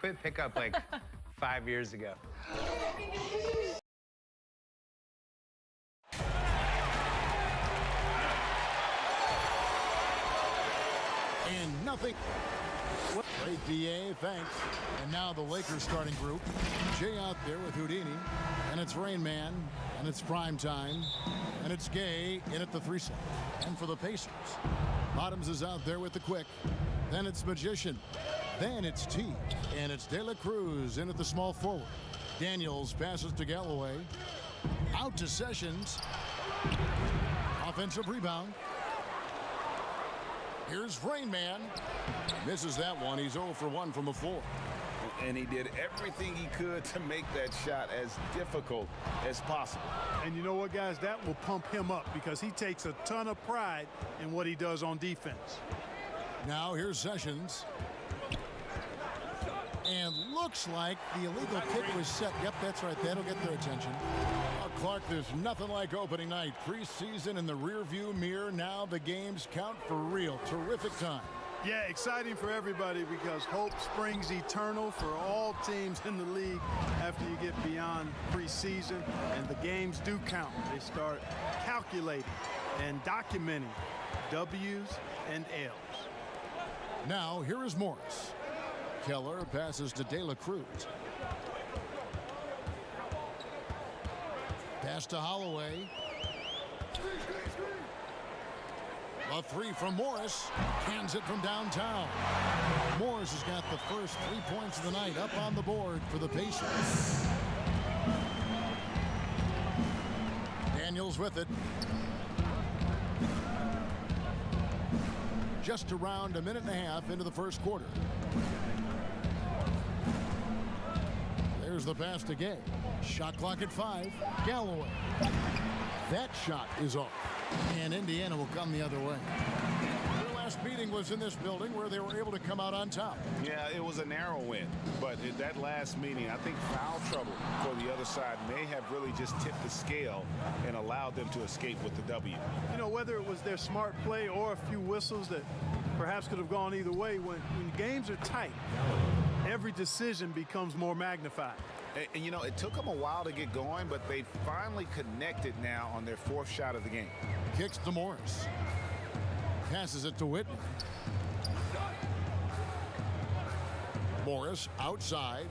Quit pickup like 5 years ago. And nothing. Great VA, thanks. And now the Lakers starting group. Jay out there with Houdini. And it's Rain Man. And it's prime time. And it's Gay in at the 3-set. And for the Pacers, Bottoms is out there with the quick. Then it's Magician. Then it's T. And it's De La Cruz in at the small forward. Daniels passes to Galloway. Out to Sessions. Offensive rebound. Here's Rain Man. Misses that one. He's 0 for 1 from the floor. And he did everything he could to make that shot as difficult as possible. And you know what, guys? That will pump him up because he takes a ton of pride in what he does on defense. Now here's Sessions. And looks like the illegal kick was set. Yep, that's right. That'll get their attention. Clark, there's nothing like opening night. Preseason in the rearview mirror. Now the games count for real. Terrific time. Yeah, exciting for everybody because hope springs eternal for all teams in the league after you get beyond preseason. And the games do count. They start calculating and documenting W's and L's. Now here is Morris. Keller passes to De La Cruz. Pass to Holloway. A three from Morris. Cans it from downtown. Morris has got the first 3 points of the night up on the board for the Pacers. Daniels with it. Just around a minute and a half into the first quarter. There's the pass to Gay. Shot clock at 5. Galloway. That shot is off. And Indiana will come the other way. Their last meeting was in this building where they were able to come out on top. Yeah, it was a narrow win. But at that last meeting, I think foul trouble for the other side may have really just tipped the scale and allowed them to escape with the W. You know, whether it was their smart play or a few whistles that perhaps could have gone either way, when games are tight, every decision becomes more magnified. And, you know, it took them a while to get going, but they finally connected now on their fourth shot of the game. Kicks to Morris. Passes it to Whitney. Morris outside.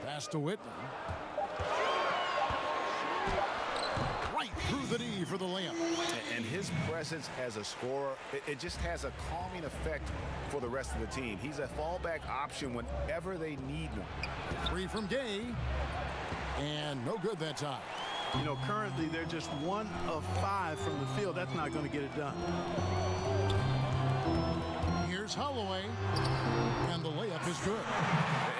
Pass to Whitney. Right through the knee for the layup. And his presence as a scorer, it just has a calming effect for the rest of the team. He's a fallback option whenever they need one. Three from Gay. And no good that time. You know, currently they're just 1 of 5 from the field. That's not going to get it done. Here's Holloway. And the layup is good.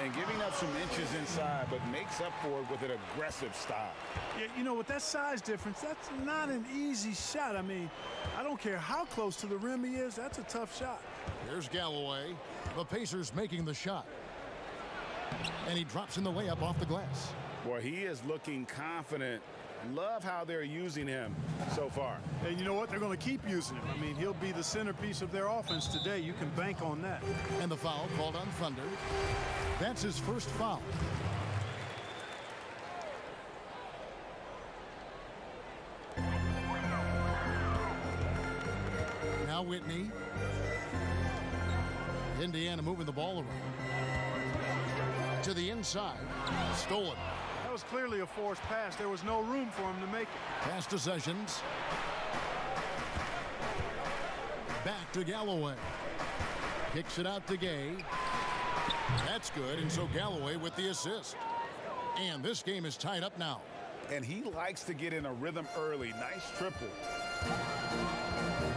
And giving up some inches inside, but makes up for it with an aggressive style. Yeah, you know, with that size difference, that's not an easy shot. I mean, I don't care how close to the rim he is. That's a tough shot. Here's Galloway. The Pacers making the shot. And he drops in the layup off the glass. Boy, he is looking confident. Love how they're using him so far. And you know what? They're going to keep using him. I mean, he'll be the centerpiece of their offense today. You can bank on that. And the foul called on Thunder. That's his first foul. Now Whitney. Indiana moving the ball around. To the inside. Stolen. That was clearly a forced pass. There was no room for him to make it. Pass to Sessions. Back to Galloway. Kicks it out to Gay. That's good, and so Galloway with the assist. And this game is tied up now. And he likes to get in a rhythm early. Nice triple.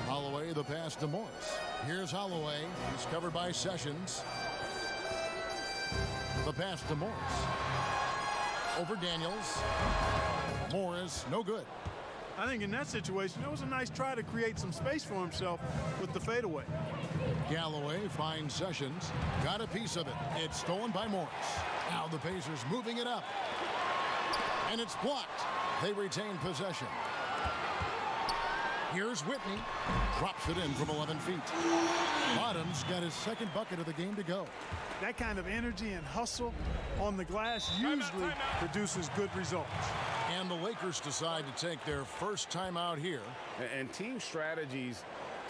Holloway, the pass to Morris. Here's Holloway. He's covered by Sessions. The pass to Morris. Over Daniels. Morris, no good. I think in that situation, it was a nice try to create some space for himself with the fadeaway. Galloway finds Sessions. Got a piece of it. It's stolen by Morris. Now the Pacers moving it up. And it's blocked. They retain possession. Here's Whitney. Drops it in from 11 feet. Bottoms got his second bucket of the game to go. That kind of energy and hustle on the glass usually produces good results. And the Lakers decide to take their first timeout here. And team strategies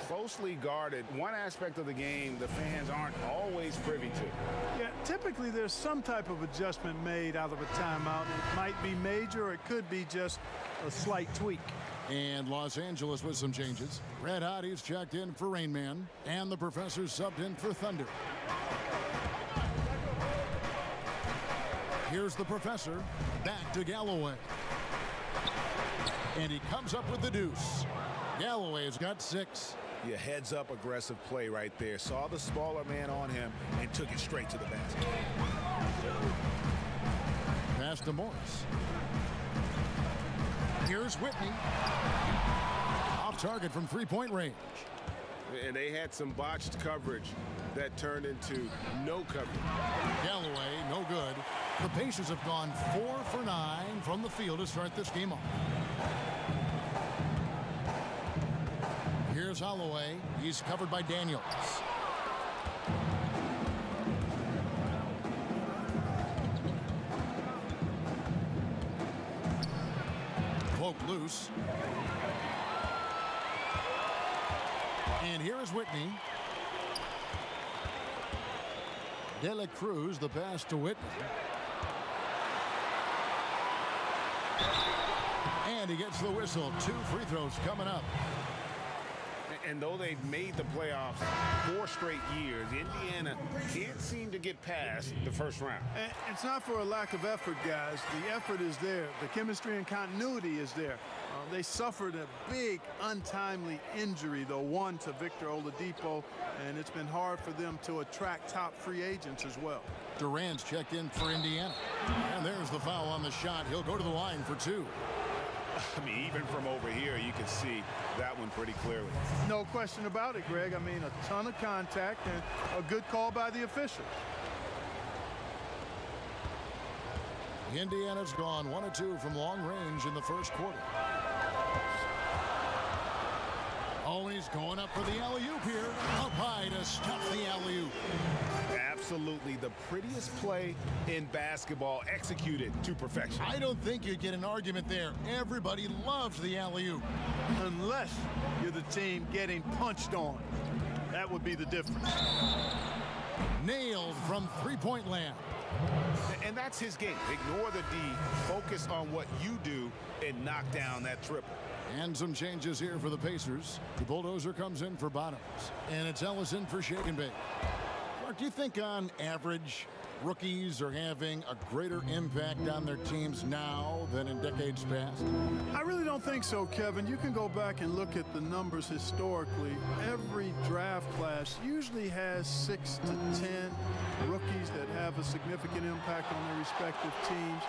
closely guarded. One aspect of the game the fans aren't always privy to. Yeah, typically there's some type of adjustment made out of a timeout. It might be major, or it could be just a slight tweak. And Los Angeles with some changes. Red Hotties checked in for Rain Man, and the Professor subbed in for Thunder. Here's the Professor, back to Galloway. And he comes up with the deuce. Galloway's got 6. Yeah, heads up aggressive play right there. Saw the smaller man on him and took it straight to the basket. Pass to Morris. Here's Whitney. Off target from three-point range. And they had some botched coverage that turned into no coverage. Galloway, no good. The Pacers have gone 4 for 9 from the field to start this game off. Here's Holloway. He's covered by Daniels. Poke loose. And here is Whitney. De La Cruz, the pass to Whitney. And he gets the whistle. 2 free throws coming up. And though they've made the playoffs 4 straight years, Indiana can't seem to get past the first round. And it's not for a lack of effort, guys. The effort is there. The chemistry and continuity is there. They suffered a big, untimely injury, though, one to Victor Oladipo, and it's been hard for them to attract top free agents as well. Durant's checked in for Indiana. And there's the foul on the shot. He'll go to the line for 2. I mean, even from over here, you can see that one pretty clearly. No question about it, Greg. I mean, a ton of contact and a good call by the officials. Indiana's gone 1 of 2 from long range in the first quarter. Oh, he's going up for the alley-oop here. Up high to stop the alley-oop. Absolutely the prettiest play in basketball, executed to perfection. I don't think you'd get an argument there. Everybody loves the alley-oop. Unless you're the team getting punched on. That would be the difference. Nailed from three-point land. And that's his game. Ignore the D, focus on what you do, and knock down that triple. And some changes here for the Pacers. The bulldozer comes in for Bottoms. And it's Ellison for Shake and Bake. Mark, do you think on average rookies are having a greater impact on their teams now than in decades past? I really don't think so, Kevin. You can go back and look at the numbers historically. Every draft class usually has 6 to 10 rookies that have a significant impact on their respective teams.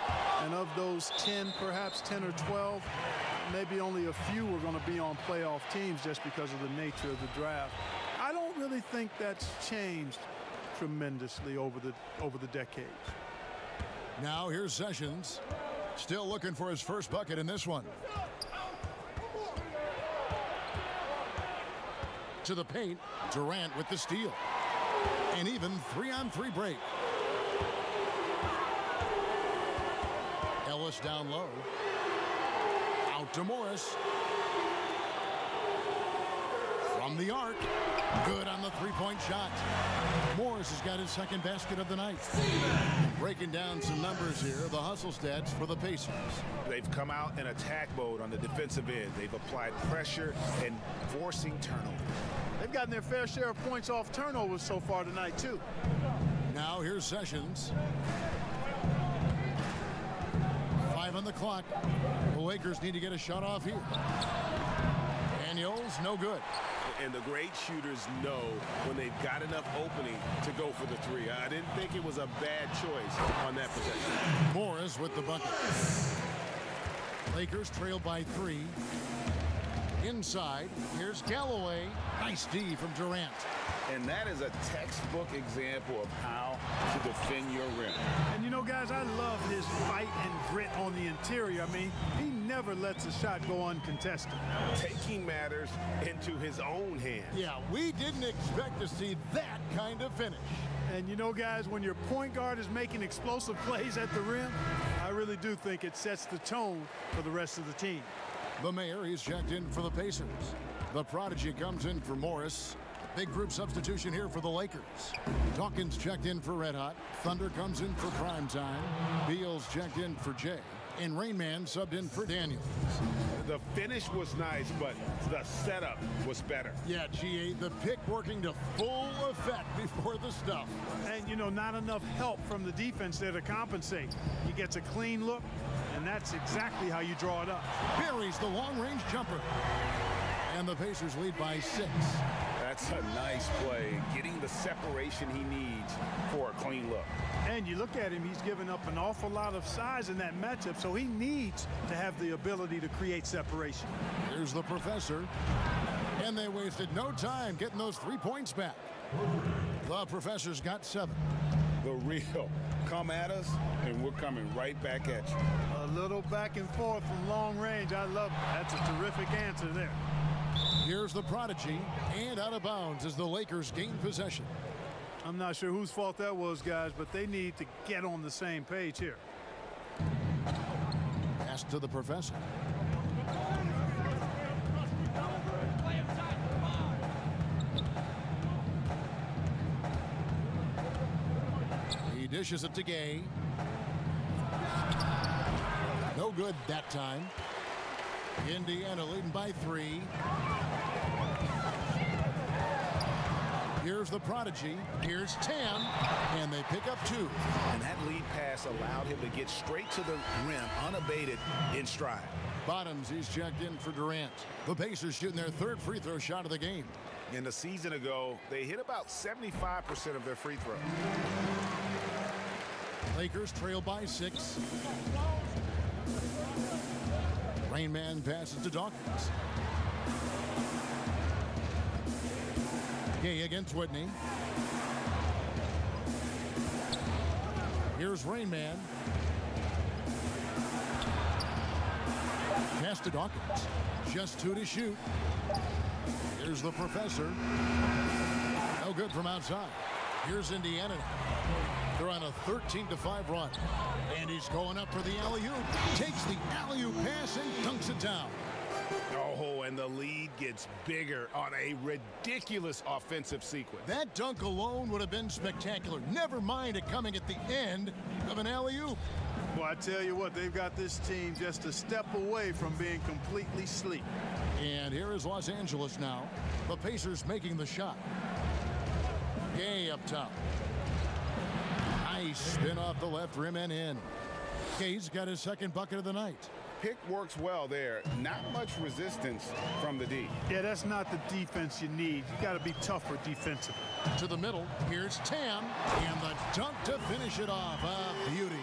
And of those 10, perhaps 10 or 12, maybe only a few are going to be on playoff teams just because of the nature of the draft. I don't really think that's changed tremendously over the decades. Now here's Sessions. Still looking for his first bucket in this one. To the paint, Durant with the steal. And even 3-on-3 break. Ellis down low. Out to Morris. From the arc. Good on the three-point shot. Morris has got his second basket of the night. Breaking down some numbers here, the hustle stats for the Pacers. They've come out in attack mode on the defensive end. They've applied pressure and forcing turnover. They've gotten their fair share of points off turnovers so far tonight, too. Now here's Sessions. 5 on the clock. The Lakers need to get a shot off here. Daniels, no good. And the great shooters know when they've got enough opening to go for the 3. I didn't think it was a bad choice on that possession. Morris with the bucket. Lakers trail by 3. Inside, here's Galloway. Nice D from Durant. And that is a textbook example of how to defend your rim. And you know, guys, I love his fight and grit on the interior. I mean, he never lets a shot go uncontested. Taking matters into his own hands. Yeah, we didn't expect to see that kind of finish. And you know, guys, when your point guard is making explosive plays at the rim, I really do think it sets the tone for the rest of the team. The mayor is checked in for the Pacers. The prodigy comes in for Morris. Big group substitution here for the Lakers. Dawkins checked in for Red Hot. Thunder comes in for Primetime. Beals checked in for Jay. And Rain Man subbed in for Daniels. The finish was nice, but the setup was better. Yeah, GA, the pick working to full effect before the stuff. And, you know, not enough help from the defense there to compensate. He gets a clean look, and that's exactly how you draw it up. Buries the long-range jumper. And the Pacers lead by 6. That's a nice play, getting the separation he needs for a clean look. And you look at him, he's given up an awful lot of size in that matchup, so he needs to have the ability to create separation. Here's the professor. And they wasted no time getting those 3 points back. The professor's got 7. The real. Come at us, and we're coming right back at you. A little back and forth from long range. I love it. That's a terrific answer there. Here's the prodigy, and out of bounds as the Lakers gain possession. I'm not sure whose fault that was, guys, but they need to get on the same page here. Pass to the professor. He dishes it to Gay. No good that time. Indiana leading by 3. Here's the prodigy. Here's Tam. And they pick up 2. And that lead pass allowed him to get straight to the rim unabated in stride. Bottoms, he's checked in for Durant. The Pacers shooting their 3rd free throw shot of the game. In the season ago, they hit about 75% of their free throws. Lakers trail by 6. Rain Man passes to Dawkins. Gay against Whitney. Here's Rain Man. Pass to Dawkins. Just 2 to shoot. Here's the professor. No good from outside. Here's Indiana now. They're on a 13-5 run. And he's going up for the alley-oop. Takes the alley-oop pass and dunks it down. Oh, and the lead gets bigger on a ridiculous offensive sequence. That dunk alone would have been spectacular. Never mind it coming at the end of an alley-oop. Well, I tell you what, they've got this team just a step away from being completely asleep. And here is Los Angeles now. The Pacers making the shot. Gay up top. Nice spin off the left rim and in. Gay's got his 2nd bucket of the night. Pick works well there. Not much resistance from the D. Yeah, that's not the defense you need. You got to be tougher defensively. To the middle, here's Tam, and the dunk to finish it off. A beauty.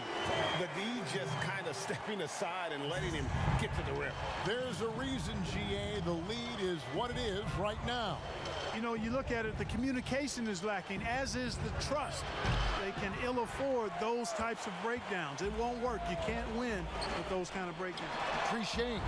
The D just kind of stepping aside and letting him get to the rim. There's a reason, GA, the lead is what it is right now. You know, you look at it, the communication is lacking, as is the trust. They can ill afford those types of breakdowns. It won't work. You can't win with those kind of breakdowns. Trichet,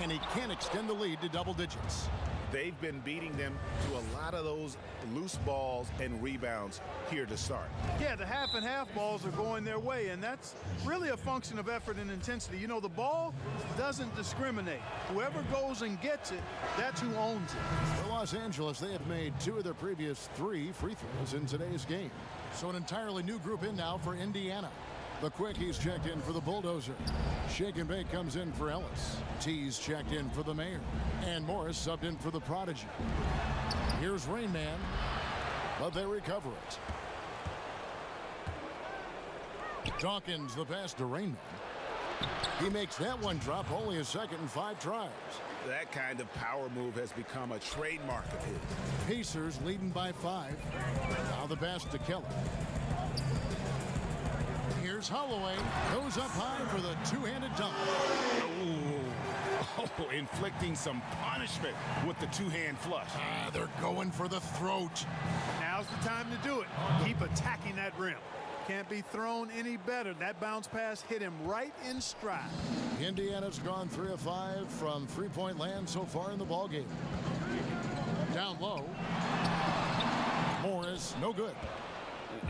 and he can't extend the lead to double digits. They've been beating them to a lot of those loose balls and rebounds here to start. Yeah, the half and half balls are going their way, and that's really a function of effort and intensity. You know, the ball doesn't discriminate. Whoever goes and gets it, that's who owns it. For Los Angeles, they have made 2 of their previous 3 free throws in today's game. So an entirely new group in now for Indiana. The Quickies checked in for the Bulldozer. Shake and Bake comes in for Ellis. T's checked in for the Mayor. And Morris subbed in for the Prodigy. Here's Rain Man, but they recover it. Dawkins the pass to Rain Man. He makes that one drop, only a 2nd and 5 tries. That kind of power move has become a trademark of his. Pacers leading by 5. Now the pass to Kelly. Here's Holloway. Goes up high for the 2-handed dunk. Oh, inflicting some punishment with the 2-hand flush. They're going for the throat. Now's the time to do it. Keep attacking that rim. Can't be thrown any better. That bounce pass hit him right in stride. Indiana's gone 3 of 5 from three-point land so far in the ballgame. Down low. Morris, no good.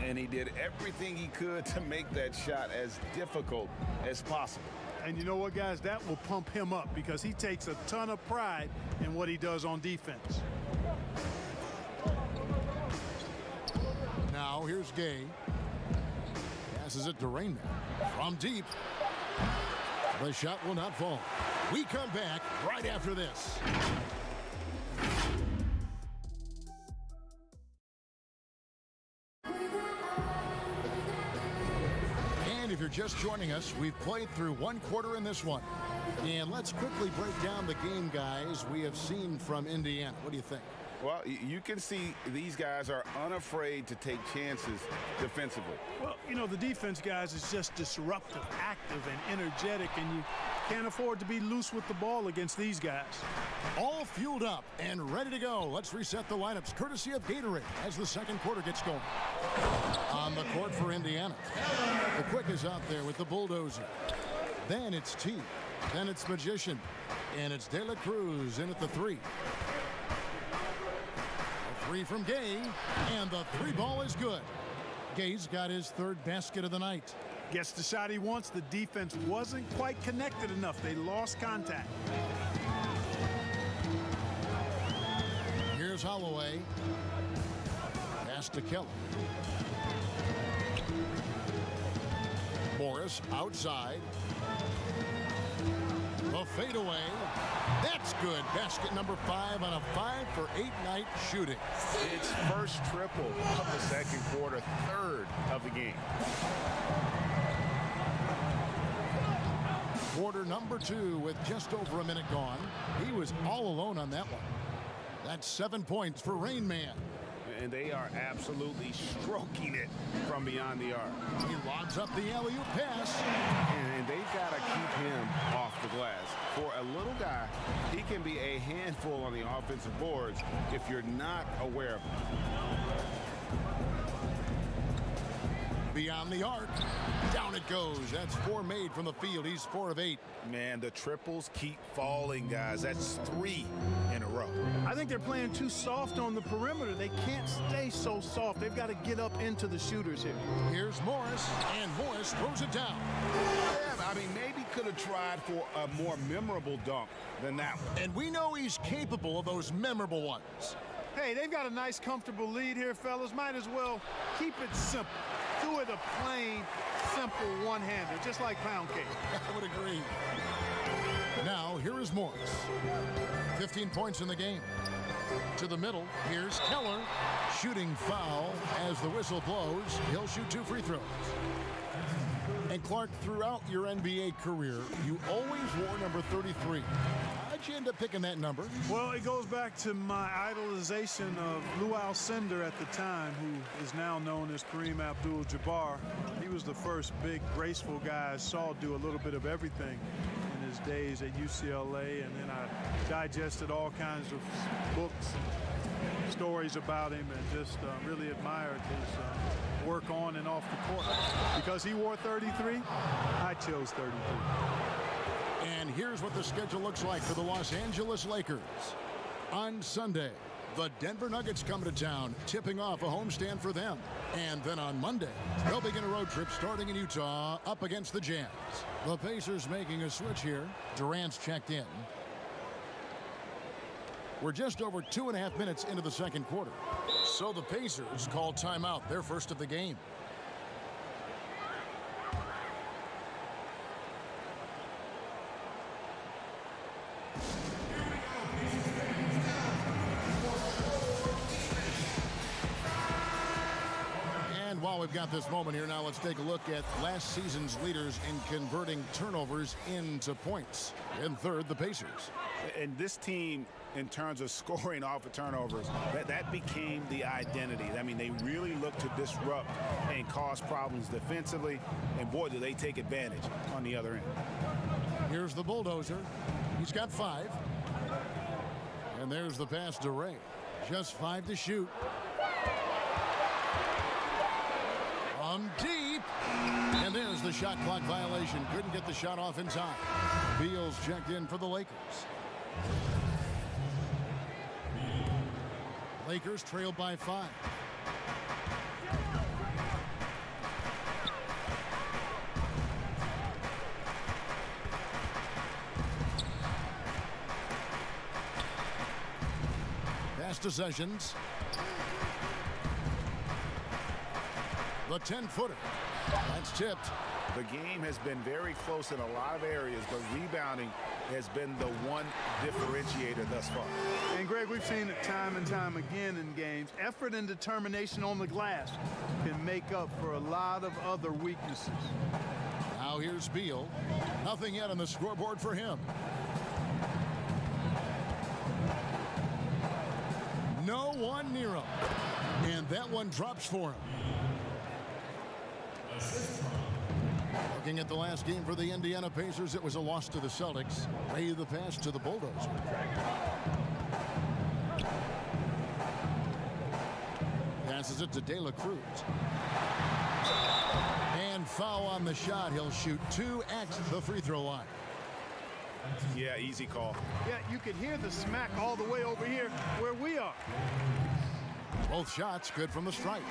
And he did everything he could to make that shot as difficult as possible. And you know what, guys? That will pump him up because he takes a ton of pride in what he does on defense. Now here's Gay. Passes it to Rainman. From deep. The shot will not fall. We come back right after this. And if you're just joining us, we've played through one quarter in this one. And let's quickly break down the game, guys, we have seen from Indiana. What do you think? Well, you can see these guys are unafraid to take chances defensively. Well, you know, the defense, guys, is just disruptive, active, and energetic, and you can't afford to be loose with the ball against these guys. All fueled up and ready to go. Let's reset the lineups courtesy of Gatorade as the second quarter gets going. On the court for Indiana. The Quick is out there with the bulldozer. Then it's T. Then it's Magician. And it's De La Cruz in at the 3. A 3 from Gay. And the 3 ball is good. Gay's got his 3rd basket of the night. Gets the shot he wants. The defense wasn't quite connected enough. They lost contact. Here's Holloway. Pass to Keller. Morris outside. A fadeaway. That's good. Basket number 5 on a 5-for-8 night shooting. It's first triple of the second quarter, 3rd of the game. Quarter number 2 with just over a minute gone. He was all alone on that one. That's 7 points for Rain Man. And they are absolutely stroking it from beyond the arc. He logs up the alley-oop pass. And they've got to keep him off the glass. For a little guy, he can be a handful on the offensive boards if you're not aware of him. Beyond the arc. Down it goes. That's 4 made from the field. He's 4 of 8. Man, the triples keep falling, guys. That's 3 in a row. I think they're playing too soft on the perimeter. They can't stay so soft. They've got to get up into the shooters here. Here's Morris, and Morris throws it down. Yeah, I mean, maybe could have tried for a more memorable dunk than that one. And we know he's capable of those memorable ones. Hey, they've got a nice, comfortable lead here, fellas. Might as well keep it simple. Do it a plain, simple one-hander, just like pound cake. I would agree. Now, here is Morris. 15 points in the game. To the middle, here's Keller. Shooting foul as the whistle blows. He'll shoot 2 free throws. And Clark, throughout your NBA career, you always wore number 33. How'd you end up picking that number? Well, it goes back to my idolization of Lou Alcindor at the time, who is now known as Kareem Abdul-Jabbar. He was the first big, graceful guy I saw do a little bit of everything in his days at UCLA, and then I digested all kinds of books, stories about him, and just really admired his work on and off the court. Because he wore 33, I chose 33. And here's what the schedule looks like for the Los Angeles Lakers. On Sunday, the Denver Nuggets come to town, tipping off a homestand for them. And then on Monday, they'll begin a road trip starting in Utah up against the Jazz. The Pacers making a switch here. Durant's checked in. We're just over 2.5 minutes into the second quarter. So the Pacers call timeout, their first of the game. And while we've got this moment here, now let's take a look at last season's leaders in converting turnovers into points. In third, the Pacers. And this team, in terms of scoring off of turnovers, that became the identity. I mean, they really look to disrupt and cause problems defensively, and boy, do they take advantage on the other end. Here's the bulldozer. He's got 5. And there's the pass to Ray. Just 5 to shoot. shot clock violation. Couldn't get the shot off in time. Beal's checked in for the Lakers. Lakers trail by 5. Pass to Sessions. The 10-footer. That's tipped. The game has been very close in a lot of areas, but rebounding has been the one differentiator thus far. And Greg, we've seen it time and time again in games. Effort and determination on the glass can make up for a lot of other weaknesses. Now here's Beal. Nothing yet on the scoreboard for him. No one near him. And that one drops for him. Looking at the last game for the Indiana Pacers, it was a loss to the Celtics. Ray the pass to the Bulldozer. Passes it to De La Cruz. And foul on the shot. He'll shoot 2 at the free throw line. Yeah, easy call. Yeah, you can hear the smack all the way over here where we are. Both shots good from the stripe.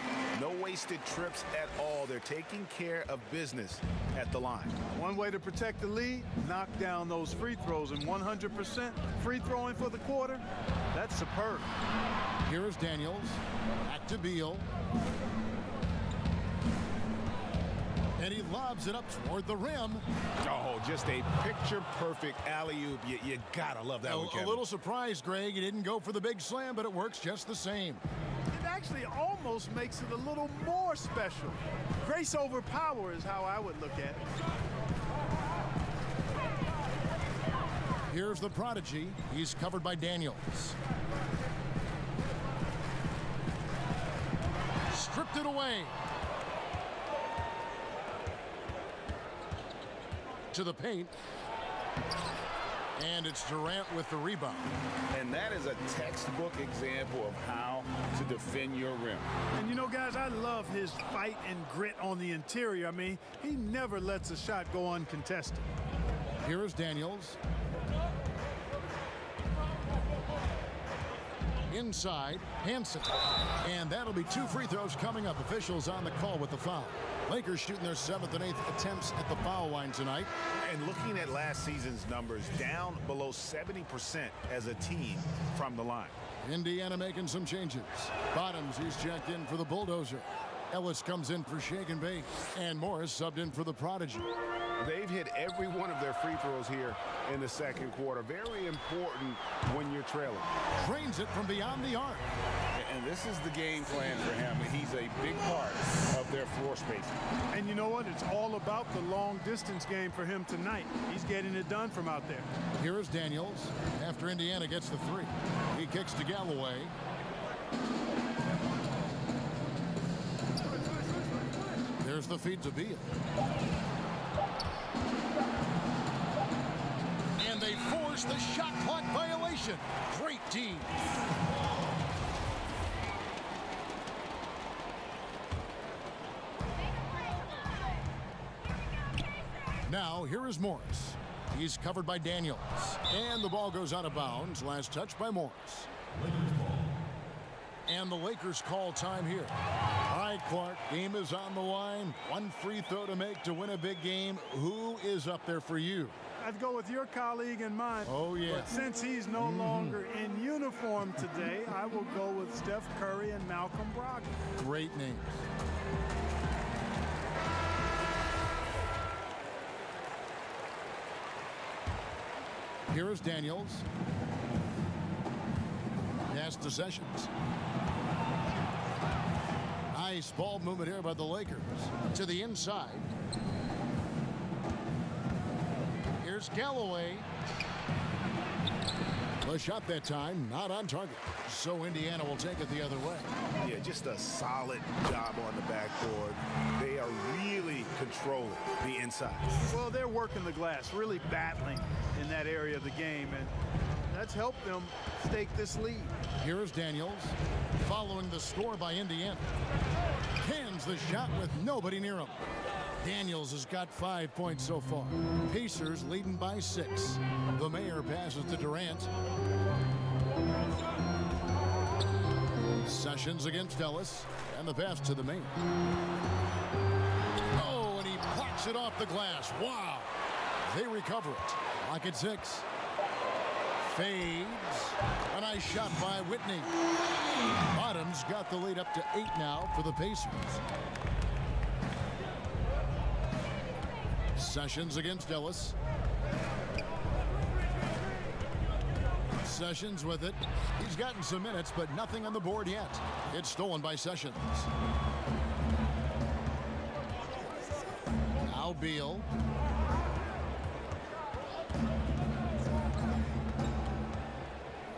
No wasted trips at all. They're taking care of business at the line. One way to protect the lead, knock down those free throws, and 100% free throwing for the quarter, that's superb. Here is Daniels. Back to Beal. And he lobs it up toward the rim. Oh, just a picture-perfect alley-oop. You gotta love that one, Kevin. A little surprised, Greg. He didn't go for the big slam, but it works just the same. It actually almost makes it a little more special. Grace over power is how I would look at it. Here's the prodigy. He's covered by Daniels. Stripped it away. To the paint. And it's Durant with the rebound. And that is a textbook example of how to defend your rim. And you know, guys, I love his fight and grit on the interior. I mean, he never lets a shot go uncontested. Here is Daniels. Inside, Hansen. And that'll be 2 free throws coming up. Officials on the call with the foul. Lakers shooting their 7th and 8th attempts at the foul line tonight. And looking at last season's numbers, down below 70% as a team from the line. Indiana making some changes. Bottoms, he's checked in for the Bulldozer. Ellis comes in for shake and bake. And Morris subbed in for the prodigy. They've hit every one of their free throws here in the second quarter. Very important when you're trailing. Drains it from beyond the arc. And this is the game plan for him. He's a big part of their floor spacing. And you know what? It's all about the long distance game for him tonight. He's getting it done from out there. Here is Daniels after Indiana gets the 3. He kicks to Galloway. There's the feed to Beal. And they force the shot clock violation. Great team. Now, here is Morris. He's covered by Daniels. And the ball goes out of bounds. Last touch by Morris. And the Lakers call time here. All right, Clark, game is on the line. 1 free throw to make to win a big game. Who is up there for you? I'd go with your colleague and mine. Oh, yeah. But since he's no longer in uniform today, I will go with Steph Curry and Malcolm Brogdon. Great names. Here is Daniels. Pass to Sessions. Nice ball movement here by the Lakers. To the inside. Here's Galloway. The shot that time, not on target. So Indiana will take it the other way. Yeah, just a solid job on the backboard. They are really controlling the inside. Well, they're working the glass, really battling in that area of the game, and that's helped them stake this lead. Here is Daniels, following the score by Indiana. Cans the shot with nobody near him. Daniels has got 5 points so far. Pacers leading by 6. The Mayor passes to Durant. Sessions against Ellis. And the pass to the Mayor. Oh, and he blocks it off the glass. Wow. They recover it. Lock at 6. Fades. A nice shot by Whitney. Bottoms got the lead up to 8 now for the Pacers. Sessions against Ellis. Sessions with it. He's gotten some minutes, but nothing on the board yet. It's stolen by Sessions. Now Beal.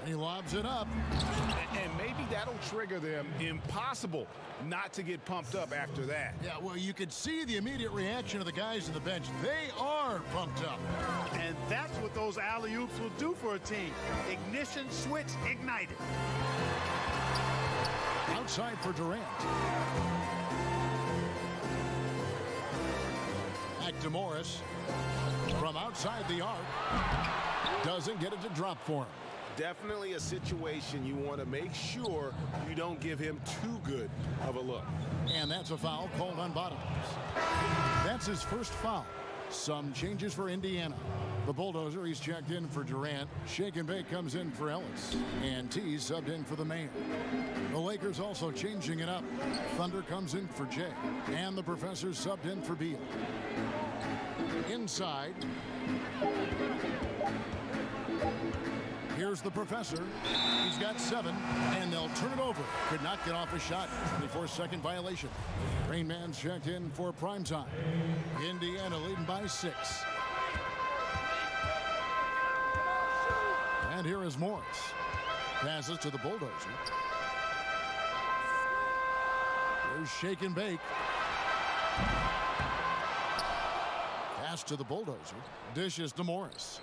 He lobs it up. And maybe that'll trigger them. Impossible not to get pumped up after that. Yeah, well, you could see the immediate reaction of the guys on the bench. They are pumped up. And that's what those alley-oops will do for a team. Ignition switch ignited. Outside for Durant. Back to Morris. From outside the arc. Doesn't get it to drop for him. Definitely a situation you want to make sure you don't give him too good of a look. And that's a foul called on Bottoms. That's his first foul. Some changes for Indiana. The Bulldozer, he's checked in for Durant. Shake and Bake comes in for Ellis. And T subbed in for the Mayor. The Lakers also changing it up. Thunder comes in for Jay. And the Professor subbed in for Beal. Inside. Here's the Professor. He's got 7, and they'll turn it over. Could not get off a shot. 24-second violation. Rain Man's checked in for primetime. Indiana leading by 6. And here is Morris. Passes to the Bulldozer. Here's Shake and Bake. Pass to the Bulldozer. Dishes to Morris.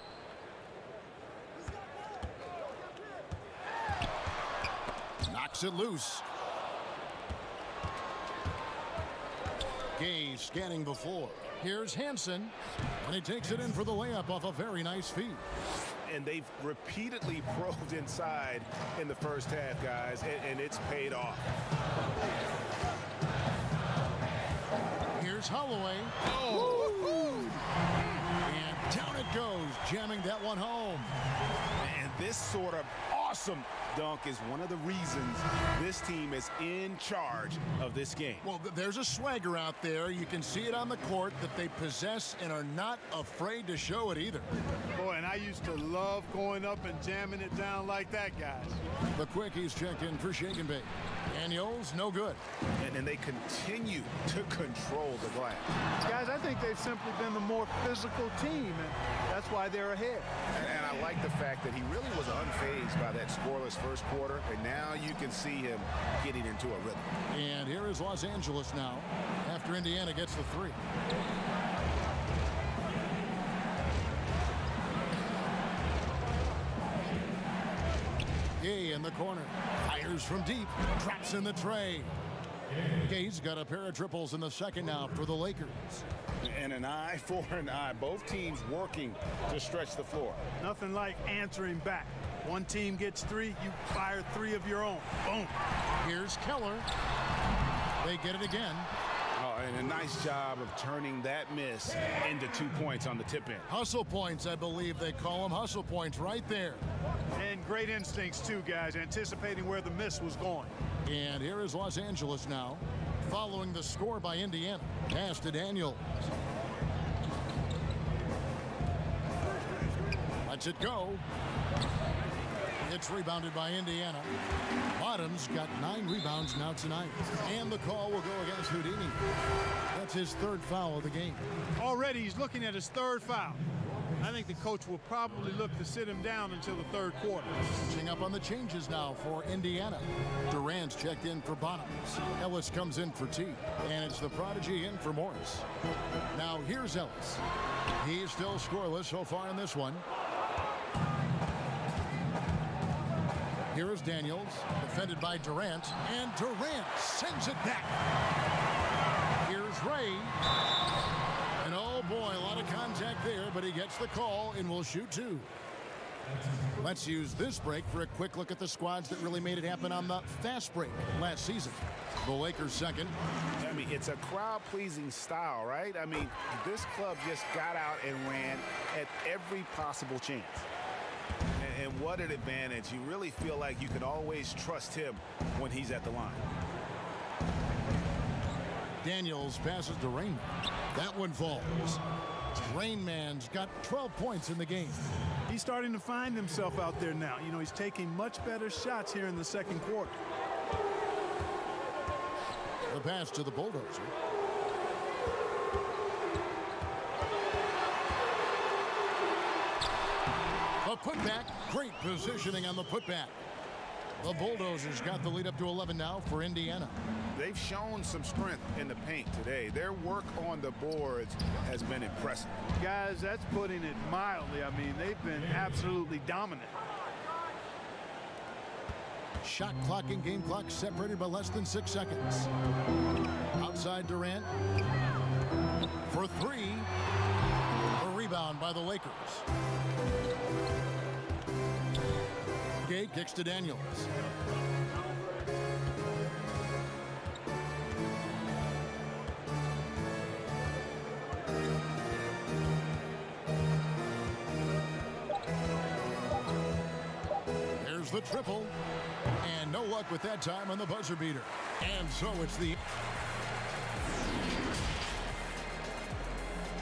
Knocks it loose. Gay scanning the floor. Here's Hansen, and he takes it in for the layup off a very nice feed. And they've repeatedly probed inside in the first half, guys, and it's paid off. Here's Holloway. Oh! And down it goes, jamming that one home. And this sort of awesome dunk is one of the reasons this team is in charge of this game. Well, there's a swagger out there. You can see it on the court that they possess and are not afraid to show it either. Boy, and I used to love going up and jamming it down like that, guys. The Quickies checked in for Shake and Bake. Daniels, no good. And they continue to control the glass. Guys, I think they've simply been the more physical team, and that's why they're ahead. And I like the fact that he really was unfazed by that scoreless first quarter, and now you can see him getting into a rhythm. And here is Los Angeles now after Indiana gets the 3. Gay in the corner. Fires from deep. Drops in the tray. Gay's got a pair of triples in the second now for the Lakers. And an eye for an eye. Both teams working to stretch the floor. Nothing like answering back. One team gets 3, you fire 3 of your own. Boom. Here's Keller. They get it again. Oh, and a nice job of turning that miss into 2 points on the tip end. Hustle points, I believe they call them. Hustle points right there. And great instincts, too, guys, anticipating where the miss was going. And here is Los Angeles now, following the score by Indiana. Pass to Daniels. Lets it go. It's rebounded by Indiana. Bottoms got 9 rebounds now tonight. And the call will go against Houdini. That's his 3rd foul of the game. Already he's looking at his 3rd foul. I think the coach will probably look to sit him down until the 3rd quarter. Switching up on the changes now for Indiana. Durant's checked in for Bottoms. Ellis comes in for T. And it's the prodigy in for Morris. Now here's Ellis. He's still scoreless so far in this one. Here is Daniels, defended by Durant, and Durant sends it back. Here's Ray. there, but he gets the call and will shoot two. Let's use this break for a quick look at the squads that really made it happen on the fast break last season. The Lakers second. I mean, it's a crowd-pleasing style, right? I mean, this club just got out and ran at every possible chance. And what an advantage. You really feel like you can always trust him when he's at the line. Daniels passes to Rainman. That one falls. Rainman's got 12 points in the game. He's starting to find himself out there now. You know, he's taking much better shots here in the second quarter. The pass to the bulldozer. A putback. Great positioning on the putback. The Bulldozers got the lead up to 11 now for Indiana. They've shown some strength in the paint today. Their work on the boards has been impressive. Guys, that's putting it mildly. I mean, they've been absolutely dominant. Shot clock and game clock separated by less than 6 seconds. Outside Durant. For three. A rebound by the Lakers. Gay kicks to Daniels. There's the triple. And no luck with that time on the buzzer beater. And so it's the...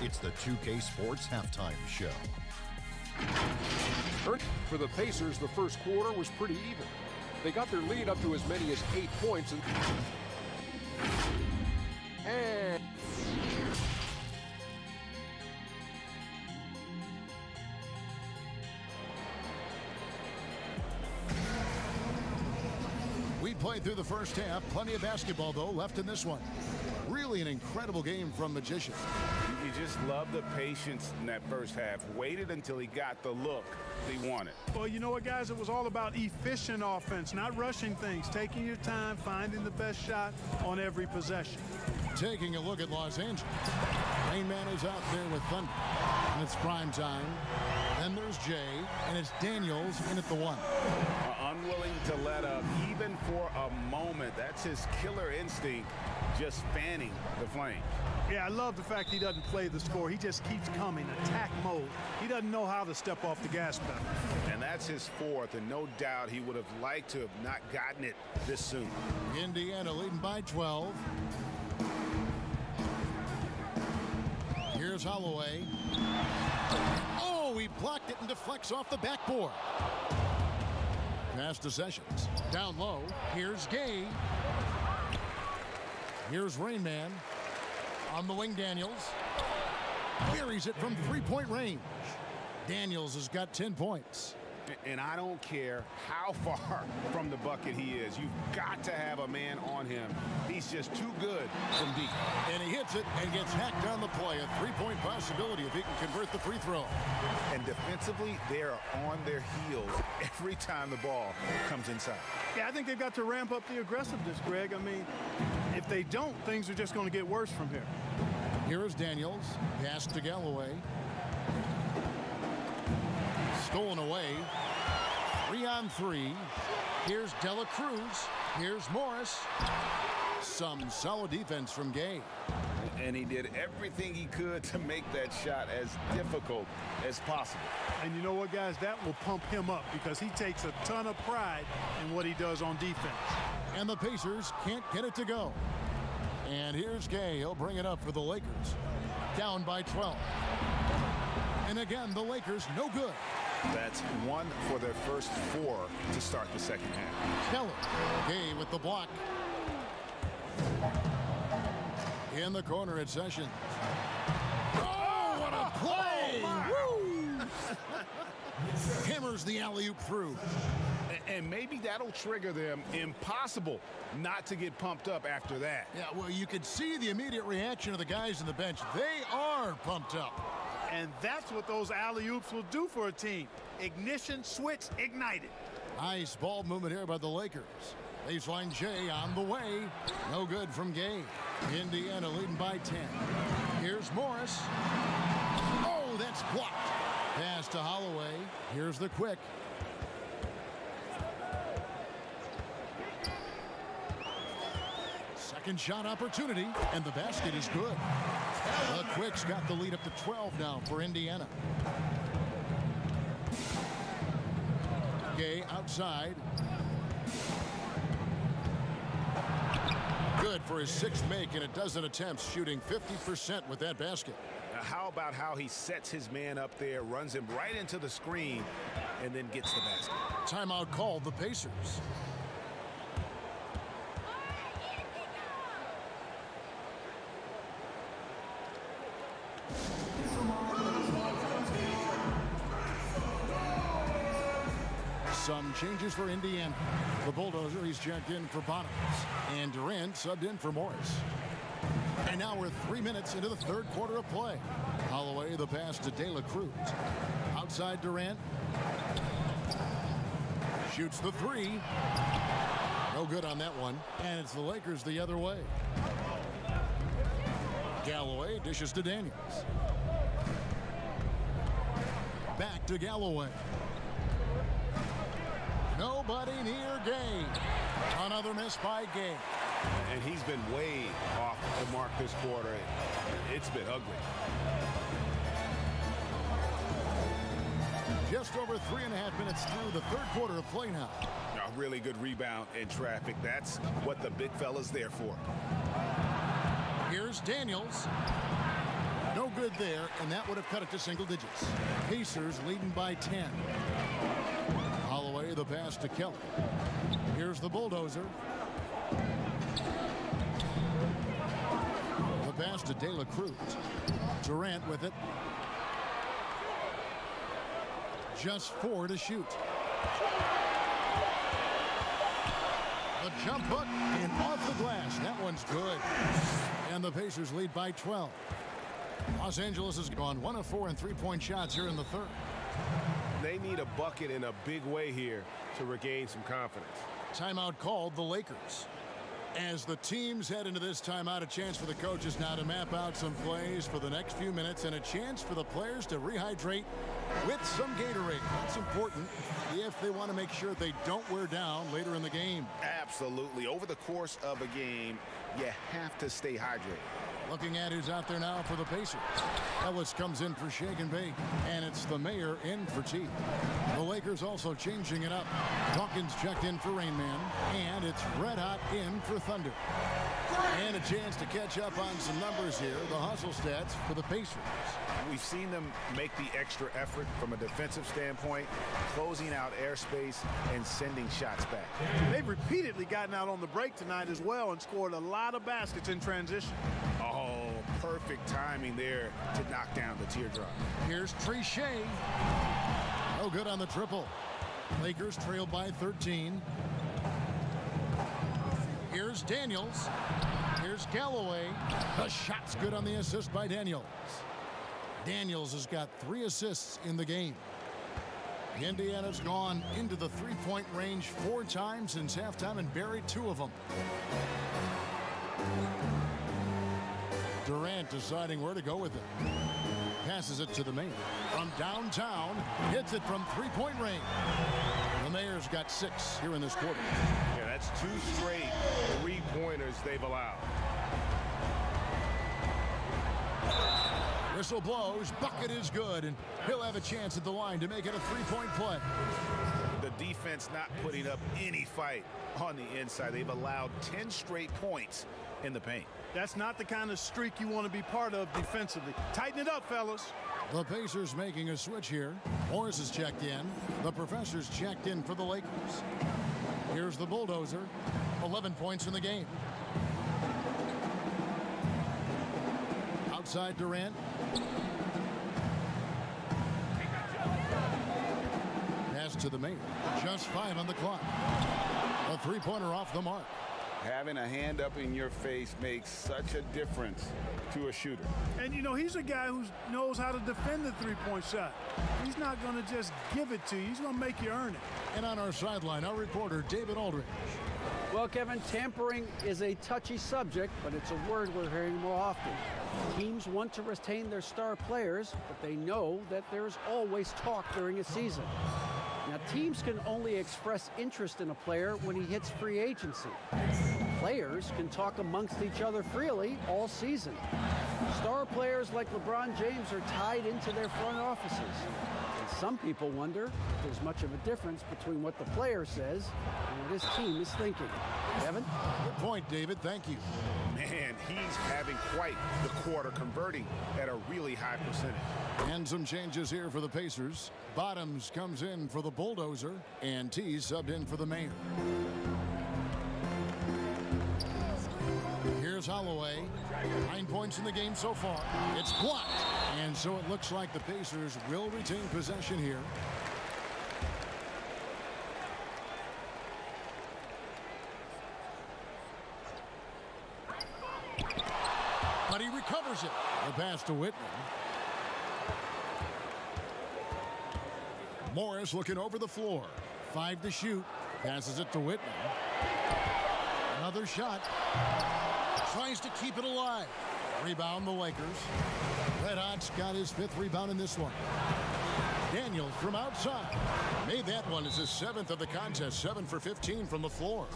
It's the 2K Sports Halftime Show. For the Pacers, the first quarter was pretty even. They got their lead up to as many as 8 points. And we played through the first half. Plenty of basketball, though, left in this one. Really an incredible game from Magician. You just love the patience in that first half. Waited until he got the look he wanted. Well, you know what, guys? It was all about efficient offense, not rushing things, taking your time, finding the best shot on every possession. Taking a look at Los Angeles. Rainman is out there with Thunder. And it's prime time. Then there's Jay, and it's Daniels in at the one. Unwilling to let up, even for a moment. That's his killer instinct, just fanning the flame. Yeah, I love the fact he doesn't play the score. He just keeps coming, attack mode. He doesn't know how to step off the gas pedal. And that's his fourth, and no doubt he would have liked to have not gotten it this soon. Indiana leading by 12. Here's Holloway. Oh, he blocked it and deflects off the backboard. Pass to Sessions. Down low. Here's Gay. Here's Rainman. On the wing, Daniels. Buries it from three-point range. Daniels has got 10 points. And I don't care how far from the bucket he is. You've got to have a man on him. He's just too good from deep. And he hits it and gets hacked on the play. A three-point possibility if he can convert the free throw. And defensively, they are on their heels every time the ball comes inside. Yeah, I think they've got to ramp up the aggressiveness, Greg. I mean, if they don't, things are just going to get worse from here. Here is Daniels. Pass to Galloway. Stolen away. 3-on-3. Here's Dela Cruz. Here's Morris. Some solid defense from Gay. And he did everything he could to make that shot as difficult as possible. And you know what, guys? That will pump him up because he takes a ton of pride in what he does on defense. And the Pacers can't get it to go. And here's Gay. He'll bring it up for the Lakers. Down by 12. And again, the Lakers no good. That's one for their first 4 to start the second half. Keller. Gay with the block. In the corner at Sessions. Oh, what a play! Woo! Hammers the alley-oop through. And maybe that'll trigger them. Impossible not to get pumped up after that. Yeah, well, you could see the immediate reaction of the guys on the bench. They are pumped up. And that's what those alley-oops will do for a team. Ignition, switch, ignited. Nice ball movement here by the Lakers. Baseline Jay on the way. No good from Gay. Indiana leading by 10. Here's Morris. Oh, that It's blocked. Pass to Holloway. Here's the quick. Second shot opportunity, and the basket is good. The Quick's got the lead up to 12 now for Indiana. Gay outside. Good for his sixth make in a dozen attempts, shooting 50% with that basket. Now, how about how he sets his man up there, runs him right into the screen, and then gets the basket? Timeout called the Pacers. Some changes for Indiana. The Bulldozer, he's checked in for Bottoms. And Durant subbed in for Morris. And now we're 3 minutes into the third quarter of play. Holloway, the pass to De La Cruz. Outside Durant. Shoots the three. No good on that one. And it's the Lakers the other way. Galloway dishes to Daniels. Back to Galloway. Nobody near Gay. Another miss by Gay. And he's been way off the mark this quarter. It's been ugly. Just over 3.5 minutes through the third quarter of play now. A really good rebound in traffic. That's what the big fella's there for. Here's Daniels. No good there, and that would have cut it to single digits. Pacers leading by 10. Holloway, the pass to Kelly. Here's the Bulldozer. The pass to De La Cruz. Durant with it. Just 4 to shoot. The jump hook and off the glass. That one's good. And the Pacers lead by 12. Los Angeles has gone 1 of 4 in three-point shots here in the third. They need a bucket in a big way here to regain some confidence. Timeout called the Lakers. As the teams head into this timeout, a chance for the coaches now to map out some plays for the next few minutes and a chance for the players to rehydrate with some Gatorade. That's important if they want to make sure they don't wear down later in the game. Absolutely. Over the course of a game, you have to stay hydrated. Looking at who's out there now for the Pacers. Ellis comes in for shake and bake, and it's the mayor in for tea. The Lakers also changing it up. Dawkins checked in for Rain Man, and it's Red Hot in for Thunder. And a chance to catch up on some numbers here. The hustle stats for the Pacers. We've seen them make the extra effort from a defensive standpoint, closing out airspace and sending shots back. They've repeatedly gotten out on the break tonight as well and scored a lot of baskets in transition. Oh, perfect timing there to knock down the teardrop. Here's Trichet. No good on the triple. Lakers trail by 13. Here's Daniels. Here's Galloway. The shot's good on the assist by Daniels. Daniels has got 3 assists in the game. Indiana's gone into the three-point range 4 times since halftime and buried 2 of them. Durant deciding where to go with it. Passes it to the Mayor. From downtown, hits it from three-point range. The Mayor's got 6 here in this quarter. Yeah, that's 2 straight three-pointers they've allowed. Whistle blows, bucket is good, and he'll have a chance at the line to make it a three-point play. The defense not putting up any fight on the inside. They've allowed 10 straight points in the paint. That's not the kind of streak you want to be part of defensively. Tighten it up, fellas. The Pacers making a switch here. Morris is checked in. The Professor's checked in for the Lakers. Here's the Bulldozer. 11 points in the game. Outside Durant. Pass to the Mayor. Just 5 on the clock. A three-pointer off the mark. Having a hand up in your face makes such a difference to a shooter. And, you know, he's a guy who knows how to defend the three-point shot. He's not going to just give it to you. He's going to make you earn it. And on our sideline, our reporter, David Aldridge. Well, Kevin, tampering is a touchy subject, but it's a word we're hearing more often. Teams want to retain their star players, but they know that there's always talk during a season. Now, teams can only express interest in a player when he hits free agency. Players can talk amongst each other freely all season. Star players like LeBron James are tied into their front offices. And some people wonder if there's much of a difference between what the player says and what his team is thinking. Kevin? Good point, David. Thank you. Man, he's having quite the quarter, converting at a really high percentage. And some changes here for the Pacers. Bottoms comes in for the Bulldozer, and T subbed in for the Mayor. Here's Holloway. 9 points in the game so far. It's blocked. And so it looks like the Pacers will retain possession here. But he recovers it. The pass to Whitman. Morris looking over the floor. 5 to shoot. Passes it to Whitman. Another shot. Tries to keep it alive. Rebound the Lakers. Red Hot's got his 5th rebound in this one. Daniels from outside. Made that one as his 7th of the contest. 7 for 15 from the floor.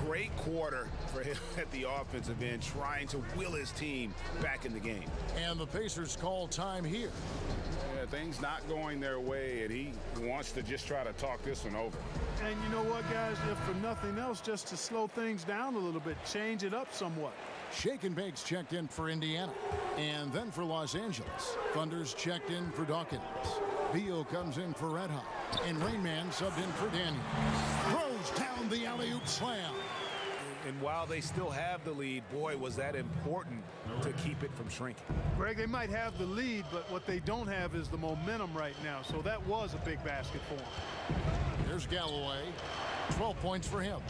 Great quarter for him at the offensive end, trying to will his team back in the game. And the Pacers call time here. Yeah, things not going their way, and he wants to just try to talk this one over. And you know what, guys? If for nothing else, just to slow things down a little bit, change it up somewhat. Shake and Bake's checked in for Indiana. And then for Los Angeles. Thunder's checked in for Dawkins. Beal comes in for Red Hot. And Rainman subbed in for Daniels. Throws down the alley-oop slam. And while they still have the lead, boy, was that important to keep it from shrinking. Greg, they might have the lead, but what they don't have is the momentum right now. So that was a big basket for them. Here's Galloway. 12 points for him.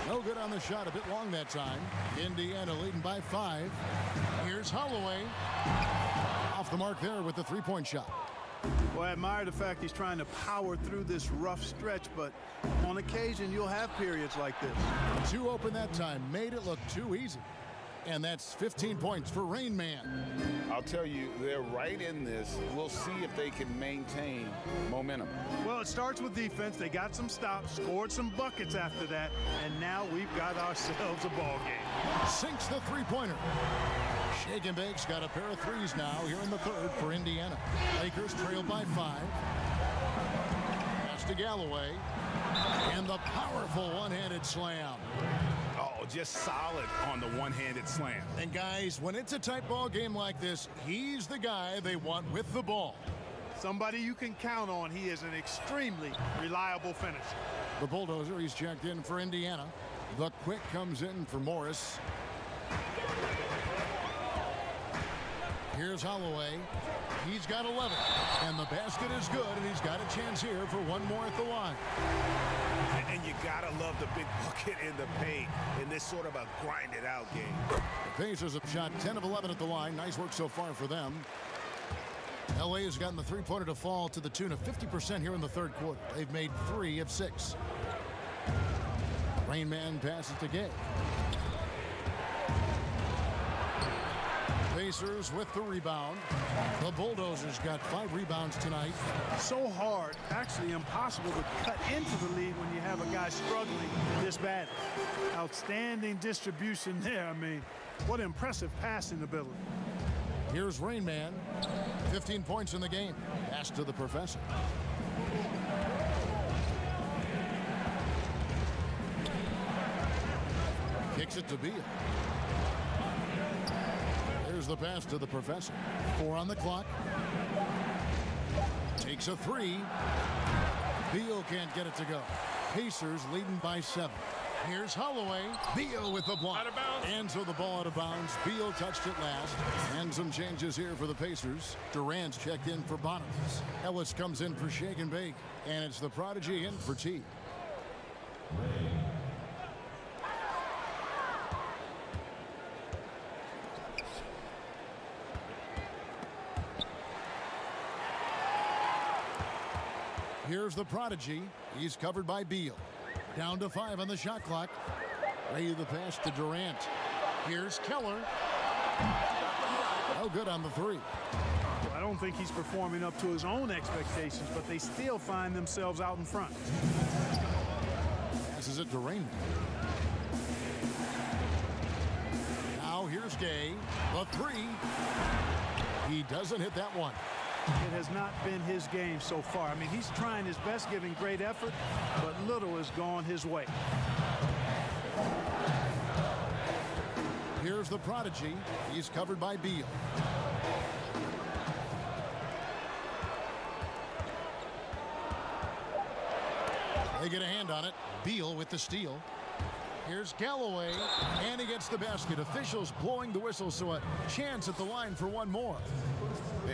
No good on the shot, a bit long that time. Indiana leading by 5. Here's Holloway. Off the mark there with the 3-point shot. Well, I admire the fact he's trying to power through this rough stretch, but on occasion you'll have periods like this. 2 open that time, made it look too easy. And that's 15 points for Rain Man. I'll tell you, they're right in this. We'll see if they can maintain momentum. Well, it starts with defense. They got some stops, scored some buckets after that, and now we've got ourselves a ball game. Sinks the 3-pointer. Shake and Bake's got a pair of threes now here in the 3rd for Indiana. Lakers trail by 5. Pass to Galloway. And the powerful one-handed slam. Oh, just solid on the one-handed slam. And guys, when it's a tight ball game like this, he's the guy they want with the ball. Somebody you can count on. He is an extremely reliable finisher. The Bulldozer, he's checked in for Indiana. The quick comes in for Morris. Here's Holloway. He's got 11. And the basket is good, and he's got a chance here for one more at the line. And you gotta love the big bucket in the paint in this sort of a grinded-out game. The Pacers have shot 10 of 11 at the line. Nice work so far for them. LA has gotten the 3-pointer to fall to the tune of 50% here in the 3rd quarter. They've made 3 of 6. Rain Man passes to Gay. Pacers with the rebound. The Bulldozers got 5 rebounds tonight. So hard, actually impossible to cut into the lead when you have a guy struggling this bad. Outstanding distribution there. I mean, what impressive passing ability. Here's Rain Man. 15 points in the game. Pass to the Professor. Kicks it to Beal. Here's the pass to the Professor. 4 on the clock. Takes a 3. Beal can't get it to go. Pacers leading by 7. Here's Holloway. Beal with the block. Out of bounds. And so the ball out of bounds. Beal touched it last. And some changes here for the Pacers. Durant's checked in for Bottoms. Ellis comes in for Shake and Bake. And it's the Prodigy in for T. Here's the prodigy. He's covered by Beal. Down to 5 on the shot clock. Ready the pass to Durant. Here's Keller. No good on the three. Well, I don't think he's performing up to his own expectations, but they still find themselves out in front. Passes it to Raymond. Now here's Gay. The three. He doesn't hit that one. It has not been his game so far. I mean, he's trying his best, giving great effort, but little has gone his way. Here's the prodigy. He's covered by Beal. They get a hand on it. Beal with the steal. Here's Galloway, and he gets the basket. Officials blowing the whistle, so a chance at the line for one more.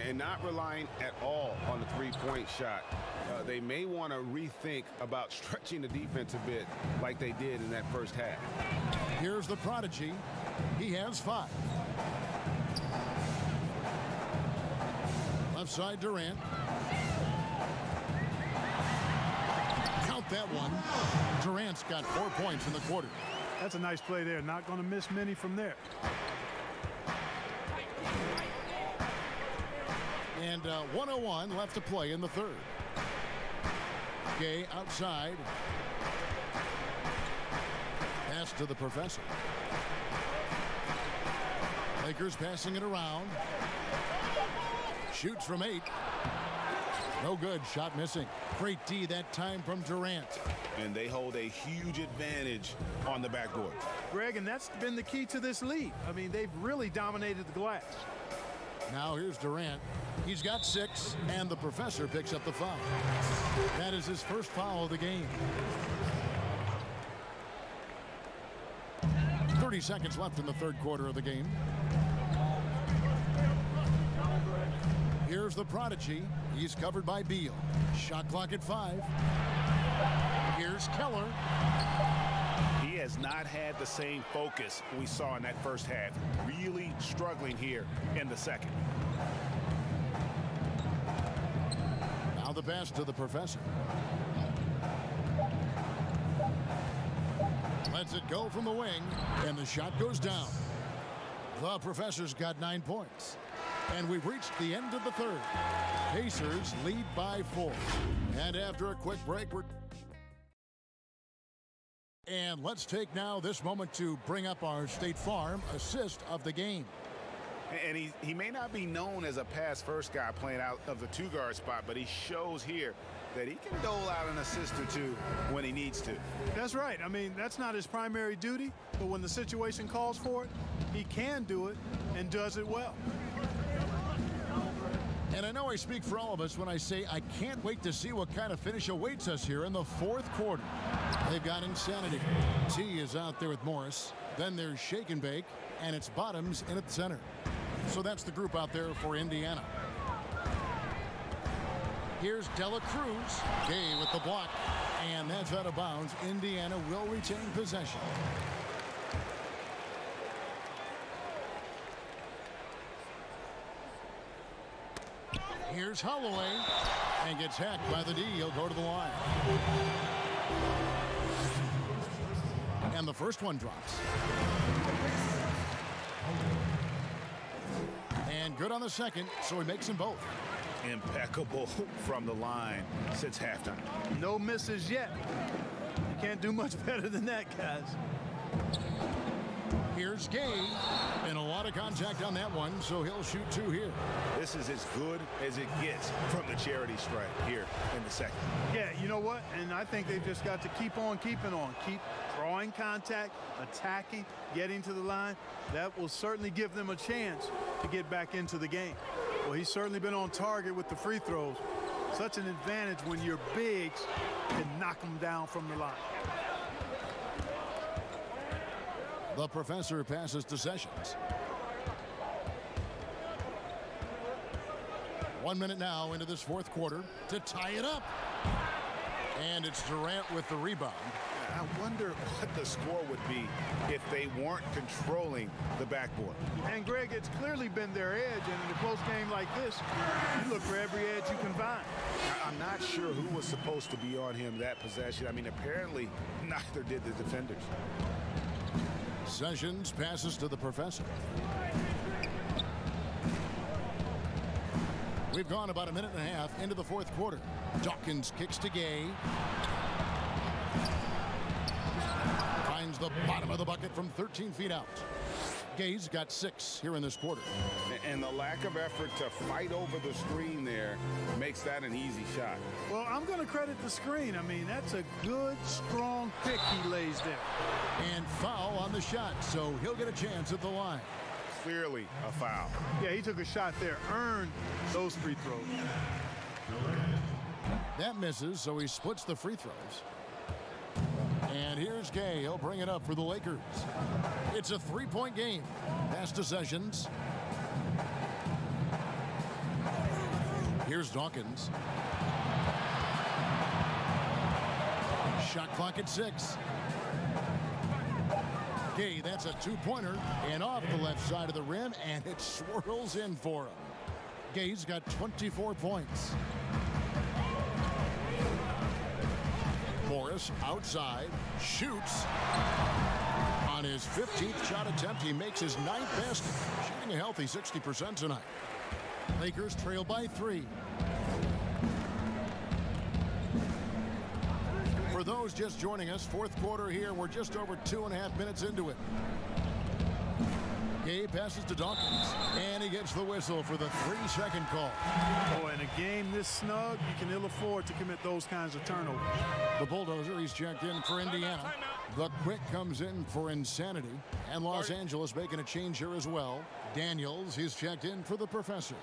And not relying at all on the three-point shot. They may want to rethink about stretching the defense a bit like they did in that first half. Here's the prodigy. He has 5. Left side Durant. Count that one. Durant's got 4 points in the quarter. That's a nice play there. Not going to miss many from there. And 1:01 left to play in the third. Gay outside. Pass to the professor. Lakers passing it around. Shoots from 8. No good. Shot missing. Great D that time from Durant. And they hold a huge advantage on the backboard. Greg, and that's been the key to this lead. I mean, they've really dominated the glass. Now here's Durant. He's got 6, and the professor picks up the foul. That is his first foul of the game. 30 seconds left in the third quarter of the game. Here's the prodigy. He's covered by Beal. Shot clock at 5. Here's Keller. He has not had the same focus we saw in that first half. Really struggling here in the second. Now the pass to the professor. Lets it go from the wing, and the shot goes down. The professor's got 9 points. And we've reached the end of the third. Pacers lead by 4. And after a quick break, and let's take now this moment to bring up our State Farm assist of the game. And he may not be known as a pass-first guy playing out of the two-guard spot, but he shows here that he can dole out an assist or two when he needs to. That's right. I mean, that's not his primary duty, but when the situation calls for it, he can do it and does it well. And I know I speak for all of us when I say I can't wait to see what kind of finish awaits us here in the fourth quarter. They've got insanity. T is out there with Morris. Then there's Shake and Bake, and it's Bottoms in at the center. So that's the group out there for Indiana. Here's Dela Cruz. Gay with the block, and that's out of bounds. Indiana will retain possession. Here's Holloway, and gets hacked by the D. He'll go to the line. And the first one drops. And good on the second, so he makes them both. Impeccable from the line since halftime. No misses yet. You can't do much better than that, guys. Here's Gay, and a lot of contact on that one, so he'll shoot 2 here. This is as good as it gets from the charity stripe here in the second. Yeah, you know what? And I think they've just got to keep on keeping on. Keep drawing contact, attacking, getting to the line. That will certainly give them a chance to get back into the game. Well, he's certainly been on target with the free throws. Such an advantage when your bigs can knock them down from the line. The professor passes to Sessions. 1 minute now into this fourth quarter to tie it up. And it's Durant with the rebound. I wonder what the score would be if they weren't controlling the backboard. And, Greg, it's clearly been their edge, and in a close game like this, you look for every edge you can find. I'm not sure who was supposed to be on him that possession. I mean, apparently neither did the defenders. Sessions passes to the professor. We've gone about a minute and a half into the fourth quarter. Dawkins kicks to Gay. Finds the bottom of the bucket from 13 feet out. Gay's got 6 here in this quarter. And the lack of effort to fight over the screen there makes that an easy shot. Well, I'm going to credit the screen. I mean, that's a good, strong pick he lays there. And foul on the shot, so he'll get a chance at the line. Clearly a foul. Yeah, he took a shot there, earned those free throws. That misses, so he splits the free throws. And here's Gay. He'll bring it up for the Lakers. It's a 3-point game. Pass to Sessions. Here's Dawkins. Shot clock at 6. Gay, that's a 2-pointer. And off the left side of the rim, and it swirls in for him. Gay's got 24 points. Morris outside, shoots. On his 15th shot attempt, he makes his 9th basket, shooting a healthy 60% tonight. Lakers trail by 3. For those just joining us, fourth quarter here, we're just over 2.5 minutes into it. Gay passes to Dawkins, and he gets the whistle for the 3-second call. Oh, in a game this snug, you can ill afford to commit those kinds of turnovers. The Bulldozer, he's checked in for Indiana. The Quick comes in for Insanity. And Los Angeles making a change here as well. Daniels, he's checked in for the Professor.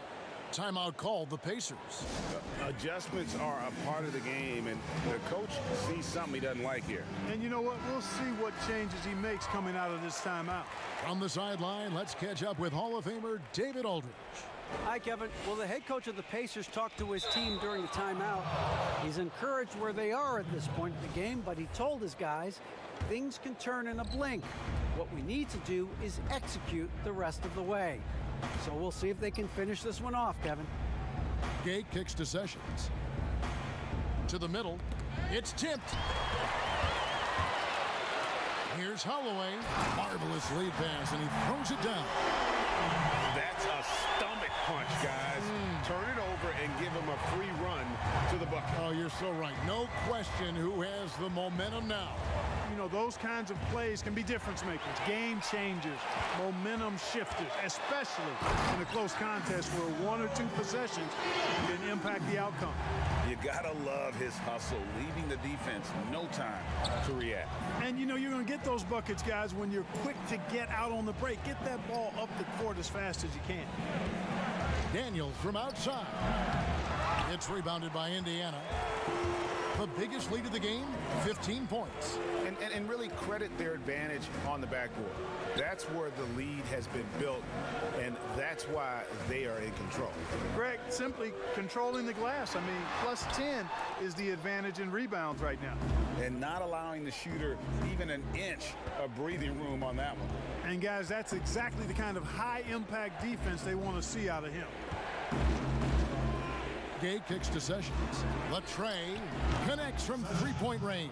Timeout called the Pacers. Adjustments are a part of the game, and the coach sees something he doesn't like here. And you know what? We'll see what changes he makes coming out of this timeout. From the sideline, let's catch up with Hall of Famer David Aldridge. Hi, Kevin. Well, the head coach of the Pacers talked to his team during the timeout. He's encouraged where they are at this point in the game, but he told his guys things can turn in a blink. What we need to do is execute the rest of the way. So we'll see if they can finish this one off, Kevin. Gay kicks to Sessions. To the middle. It's tipped. Here's Holloway. Marvelous lead pass, and he throws it down. That's a stomach punch, guys. Turn it over and give him a free run to the bucket. Oh, you're so right. No question who has the momentum now. You know, those kinds of plays can be difference makers, game changers, momentum shifters, especially in a close contest where 1 or 2 possessions can impact the outcome. You gotta love his hustle, leaving the defense no time to react. And you know, you're going to get those buckets, guys, when you're quick to get out on the break. Get that ball up the court as fast as you can. Daniels from outside. It's rebounded by Indiana. The biggest lead of the game, 15 points. And really credit their advantage on the backboard. That's where the lead has been built, and that's why they are in control. Greg, simply controlling the glass. I mean, plus 10 is the advantage in rebounds right now. And not allowing the shooter even an inch of breathing room on that one. And guys, that's exactly the kind of high-impact defense they want to see out of him. Gay kicks to Sessions. Latre connects from 3-point range.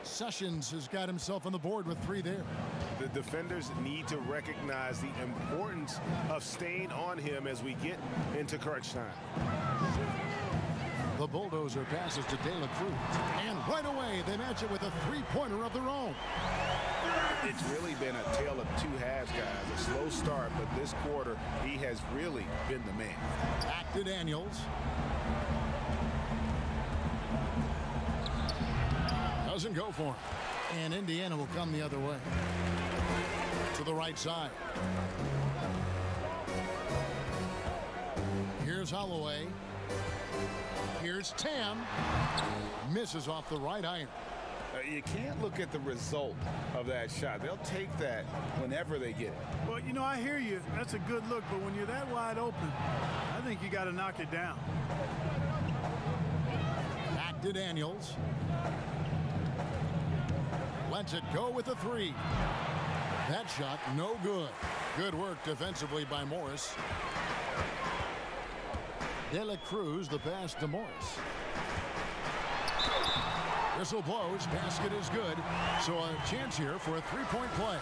Sessions has got himself on the board with 3 there. The defenders need to recognize the importance of staying on him as we get into crunch time. The Bulldozer passes to De La Cruz. And right away, they match it with a 3-pointer of their own. It's really been a tale of 2 halves, guys. A slow start, but this quarter, he has really been the man. Back to Daniels. Doesn't go for him. And Indiana will come the other way. To the right side. Here's Holloway. Here's Tam. Misses off the right iron. You can't look at the result of that shot. They'll take that whenever they get it. Well, you know, I hear you. That's a good look, but when you're that wide open, I think you got to knock it down. Back to Daniels. lets it go with a three. That shot no good. Good work defensively by Morris. De La Cruz, the pass to Morris. Whistle blows, basket is good. So a chance here for a three-point play.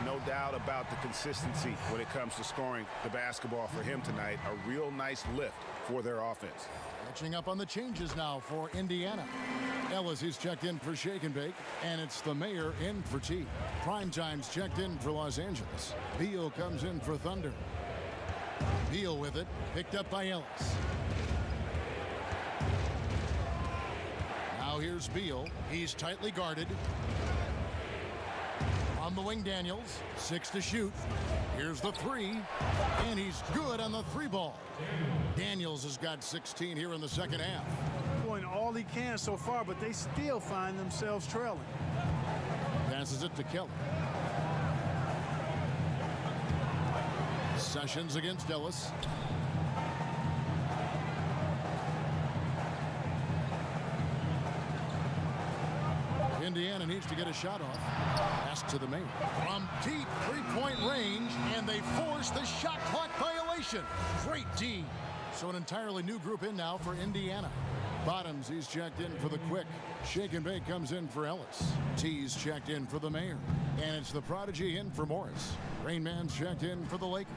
No doubt about the consistency when it comes to scoring the basketball for him tonight. A real nice lift for their offense. Catching up on the changes now for Indiana. Ellis is checked in for Shake and Bake, and it's the mayor in for T. Primetime's checked in for Los Angeles. Beal comes in for Thunder. Beal with it, picked up by Ellis. Now here's Beal. He's tightly guarded. On the wing, Daniels. 6 to shoot. Here's the three, and he's good on the three ball. Daniels has got 16 here in the second half. Doing all he can so far, but they still find themselves trailing. Passes it to Kelly. Sessions against Ellis. Indiana needs to get a shot off. Pass to the main. From deep three-point range, and they force the shot clock violation. Great D. So an entirely new group in now for Indiana. Bottoms, he's checked in for the Quick. Shake and Bake comes in for Ellis. T's checked in for the Mayor. And it's the Prodigy in for Morris. Rain Man's checked in for the Lakers.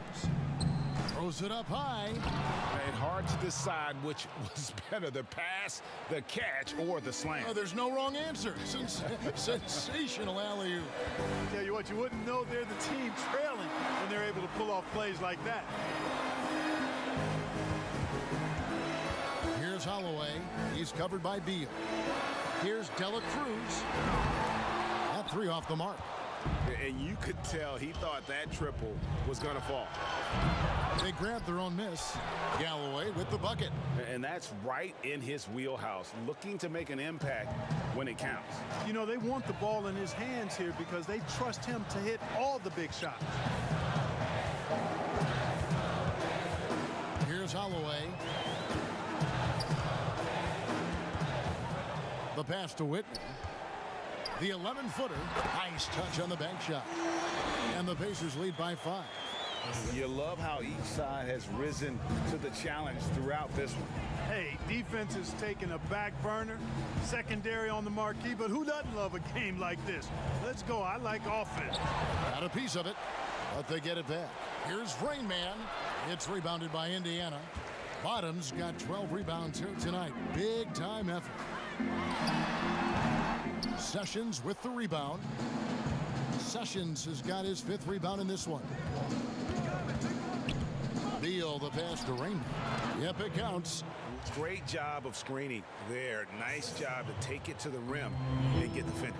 Throws it up high. And hard to decide which was better, the pass, the catch, or the slam. Oh, there's no wrong answer. Sensational alley-oop. Tell you what, you wouldn't know they're the team trailing when they're able to pull off plays like that. Here's Holloway. He's covered by Beal. Here's De La Cruz. That three off the mark. And you could tell he thought that triple was going to fall. They grabbed their own miss. Galloway with the bucket. And that's right in his wheelhouse, looking to make an impact when it counts. You know, they want the ball in his hands here because they trust him to hit all the big shots. Here's Holloway. The pass to Whitman. The 11-footer. Nice touch on the bank shot. And the Pacers lead by 5. You love how each side has risen to the challenge throughout this one. Hey, defense is taking a back burner, secondary on the marquee, but who doesn't love a game like this? Let's go. I like offense. Got a piece of it, but they get it back. Here's Rain Man. It's rebounded by Indiana. Bottoms got 12 rebounds here tonight. Big time effort. Sessions with the rebound. Sessions has got his 5th rebound in this one. Beal, the pass to Rain. Yep, it counts. Great job of screening there. Nice job to take it to the rim and get the finish.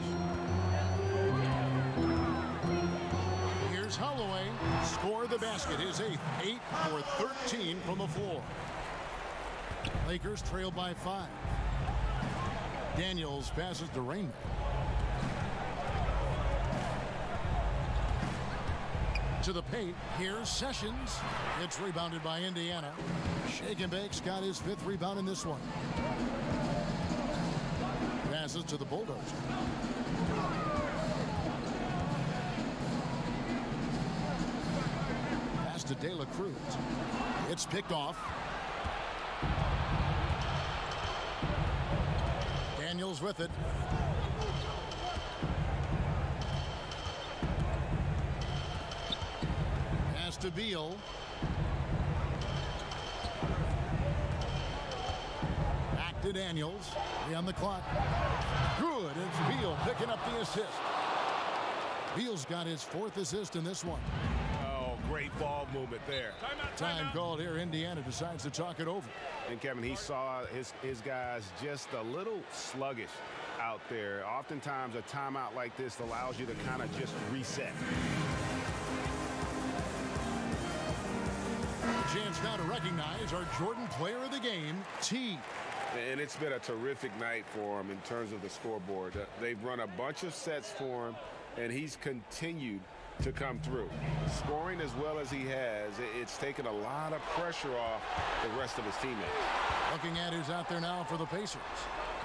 Here's Holloway. Score the basket. His 8th. 8 for 13 from the floor. Lakers trail by 5. Daniels passes to Rain. To the paint. Here's Sessions. It's rebounded by Indiana. Shake and Bake's got his 5th rebound in this one. Passes to the Bulldozer. Pass to De La Cruz. It's picked off. Daniels with it. Pass to Beal. Back to Daniels. 3 on the clock. Good. It's Beal picking up the assist. Beal's got his 4th assist in this one. Oh, great ball movement there. Time called here. Indiana decides to talk it over. And Kevin, he saw his guys just a little sluggish out there. Oftentimes a timeout like this allows you to kind of just reset. Chance now to recognize our Jordan Player of the Game, T. And it's been a terrific night for him in terms of the scoreboard. They've run a bunch of sets for him, and he's continued to come through. Scoring as well as he has, it's taken a lot of pressure off the rest of his teammates. Looking at who's out there now for the Pacers.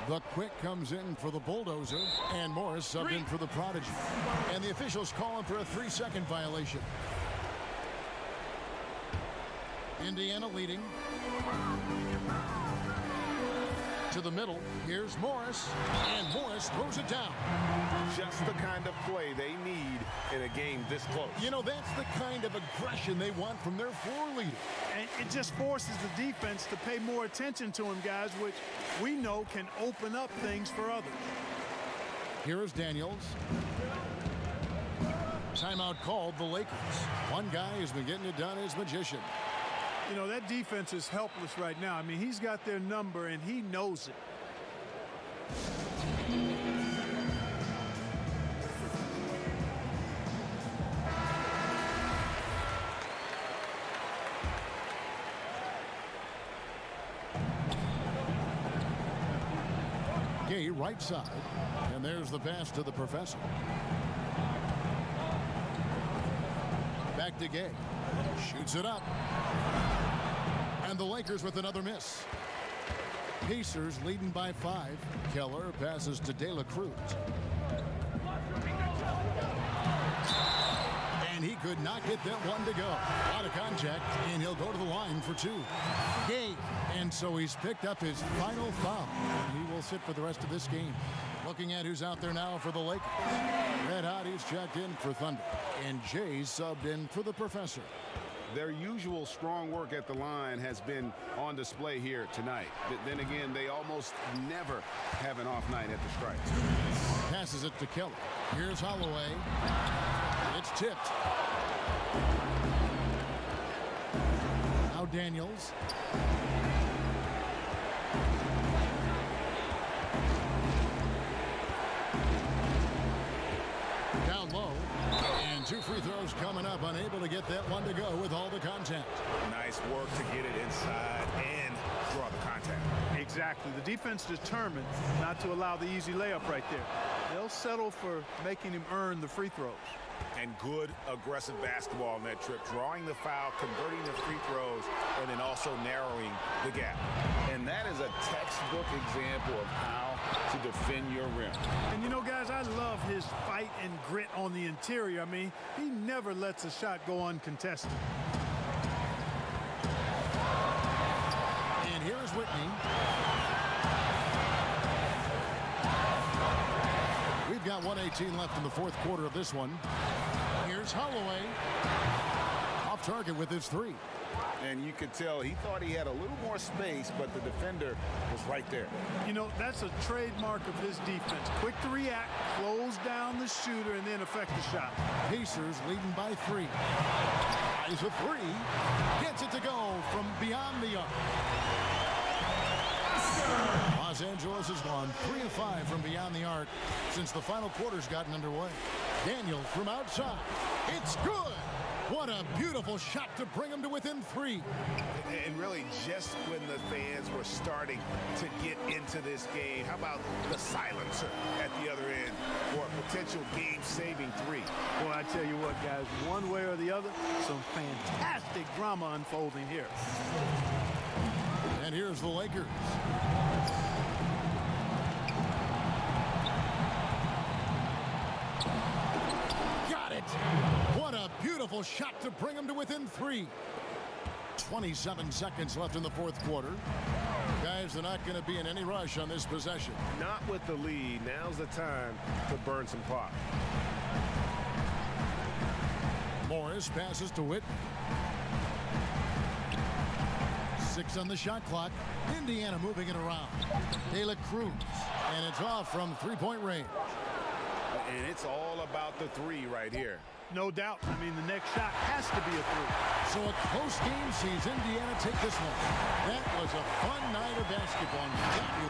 The quick comes in for the bulldozer, and Morris subbed in for the prodigy. And the officials calling for a 3-second violation. Indiana leading. To the middle, here's Morris, and Morris throws it down. Just the kind of play they need in a game this close. You know, that's the kind of aggression they want from their floor leader. And it just forces the defense to pay more attention to him, guys, which we know can open up things for others. Here is Daniels. Timeout called the Lakers. One guy has been getting it done as magician. You know, that defense is helpless right now. I mean, he's got their number, and he knows it. Gay right side, and there's the pass to the professor. Back to Gay. Shoots it up. And the Lakers with another miss. Pacers leading by 5. Keller passes to De La Cruz. And he could not get that one to go. Out of contact, and he'll go to the line for 2. Gay. And so he's picked up his final foul. And he will sit for the rest of this game. Looking at who's out there now for the Lakers. Red Hottie's checked in for Thunder. And Jay's subbed in for the professor. Their usual strong work at the line has been on display here tonight. Then again, they almost never have an off night at the strikes. Passes it to Keller. Here's Holloway. It's tipped. Now Daniels. Down low. And 2 free throws coming up. Unable to get that one to go with all the contact. Nice work to get it inside and draw the contact. Exactly. The defense determined not to allow the easy layup right there. They'll settle for making him earn the free throws. And good aggressive basketball on that trip. Drawing the foul, converting the free throws, and then also narrowing the gap. And that is a textbook example of how to defend your rim. And you know, guys, I love his fight and grit on the interior. I mean, he never lets a shot go uncontested. And here's Whitney. We've got 1:18 left in the fourth quarter of this one. Here's Holloway. Off target with his 3. And you could tell he thought he had a little more space, but the defender was right there. You know, that's a trademark of his defense. Quick to react, close down the shooter, and then affect the shot. Pacers leading by 3. Eyes a 3. Gets it to go from beyond the arc. Los Angeles has gone 3 of 5 from beyond the arc since the final quarter's gotten underway. Daniels from outside. It's good. What a beautiful shot to bring them to within 3. And really, just when the fans were starting to get into this game, how about the silencer at the other end for a potential game-saving 3? Boy, I tell you what, guys, one way or the other, some fantastic drama unfolding here. And here's the Lakers. Got it. What a beautiful shot to bring them to within 3. 27 seconds left in the fourth quarter. Guys, they're not going to be in any rush on this possession. Not with the lead. Now's the time to burn some clock. Morris passes to Whitney. 6 on the shot clock. Indiana moving it around. De La Cruz. And it's off from 3-point range. And it's all about the 3 right here. No doubt. I mean, the next shot has to be a 3. So a close game sees Indiana take this one. That was a fun night of basketball. And God, we